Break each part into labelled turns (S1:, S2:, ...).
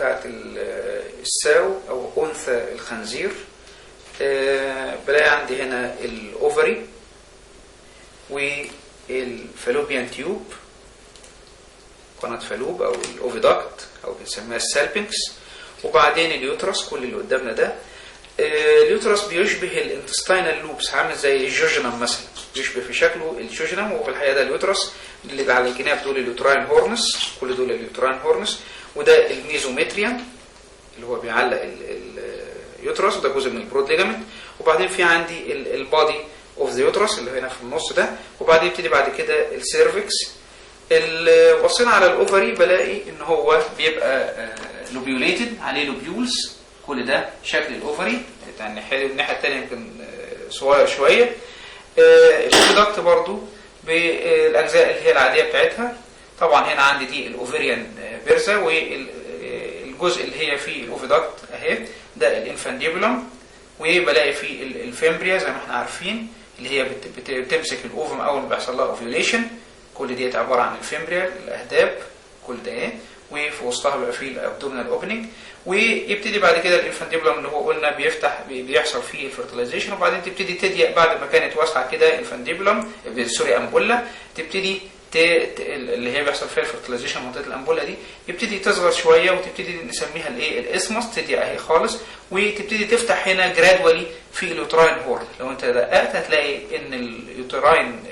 S1: بتاعت الساو او انثى الخنزير. بلاقي عندي هنا الاوفري والفالوبيان تيوب، قناة فالوب او الاوفيداكت او بنسميها السالبنكس، وبعدين اليوترس. كل اللي قدامنا ده اليوترس بيشبه الانتستينال لوبس، عامل زي الجوجنم مثلا، بيشبه في شكله الجوجنم، وفي الحقيقه ده اليوترس. اللي على الجناب دول اليوتراين هورنس، كل دول اليوتراين هورنس، وده الميزومتريوم اللي هو بيعلق اليوترس، وده جزء من البرود ليجامنت. وبعدين في عندي البادي اوف ذا يوترس اللي هنا في النص ده، وبعدين يبتدي بعد كده السيرفكس. وصينا على الاوفري بلاقي ان هو بيبقى لوبيوليتد، عليه لوبيولز، كل ده شكل الاوفري. الناحيه الثانيه يمكن صغير شويه. الاوفيداكت برضو بالاجزاء اللي هي العاديه بتاعتها. طبعا هنا عندي دي الاوفريان بيرزا، والجزء اللي هي فيه الاوفيداكت اهي ده الانفانديبولم، وبلاقي فيه الفيمبريا زي ما احنا عارفين اللي هي بتمسك الاوفم اول ما بيحصل لها اوفيوليشن. كل ديت عباره عن الفيمبريا، الاهداب، كل ده ايه، وفي وسطها بيبقى فيه الابدومينال اوبننج. ويبتدي بعد كده الانفانديبولم اللي هو قلنا بيحصل فيه الفيرتلايزيشن، وبعدين تبتدي تضيق بعد ما كانت واسعه كده الانفانديبولم، سوري امبولا، تبتدي اللي هي بيحصل فيها الفيرتلايزيشن منطقه الامبولا دي، يبتدي تصغر شويه وتبتدي نسميها الايه الاسمس، تضيق اهي خالص، وتبتدي تفتح هنا جرادولي في اليوتراين هورن. لو انت دققت هتلاقي ان اليوتراين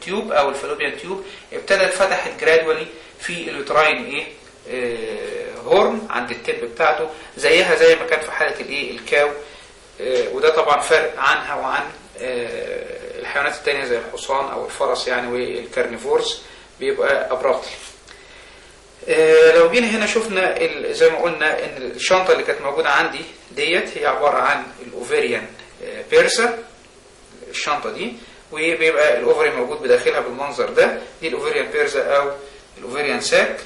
S1: تيوب او الفالوبيان تيوب ابتدت فتحت جرادولي في اليوتراين ايه هورن عند التب بتاعته، زيها زي ما كان في حاله الايه الكاو. وده طبعا فرق عنها وعن الحيوانات التانية زي الحصان او الفرس يعني، والكارنيفورز بيبقى ابرابتلي. لو جينا هنا شفنا زي ما قلنا ان الشنطه اللي كانت موجوده عندي ديت هي عباره عن الاوفريان بيرسا، الشنطه دي، وبيبقى الاوفري موجود بداخلها بالمنظر ده، دي الاوفريان بيرسا او الاوفريان ساك.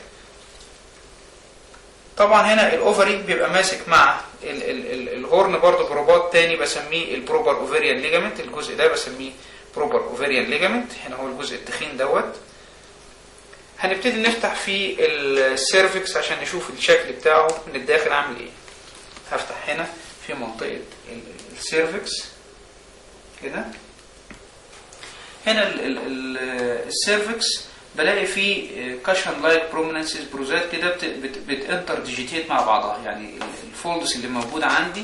S1: طبعا هنا الاوفري بيبقى ماسك مع الهورن برضو برباط تاني بسميه البروبر اوفريان ليجامنت، الجزء ده بسميه بروبر اوفريان ليجامنت، هنا هو الجزء التخين دوت. هنبتدي نفتح في السيرفكس عشان نشوف الشكل بتاعه من الداخل عامل ايه. هفتح هنا في منطقة السيرفكس كده. هنا السيرفكس بلاقي فيه كاشن لايك بروميننسز، بروزات كده بتانتر ديجيتيت مع بعضها، يعني الفولدز اللي موجوده عندي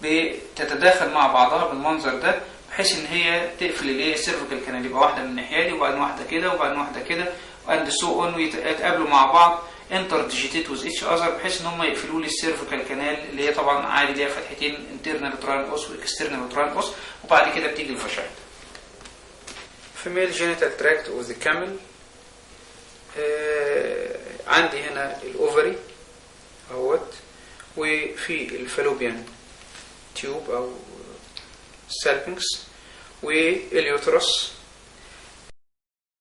S1: بتتداخل مع بعضها بالمنظر ده، بحيث ان هي تقفل الايه السيرفيكال كانال، يبقى واحده من الناحيه دي وبعدين واحده كده وبعدين واحده كده اند سو اون، ويتقابلوا مع بعض انتر ديجيتيت وذ اتش اذر، بحيث ان هم يقفلوا لي السيرفيكال كانال اللي هي طبعا عادي ليها فتحتين انترنال تران اوس واكسترنال تران اوس، وبعد كده بتيجي الفاشايدا. فيميل جينيتال تراكت اوف ذا كامل. عندي هنا الاوفري اهوت، وفي الفالوبيان تيوب او السالبنكس، واليوترس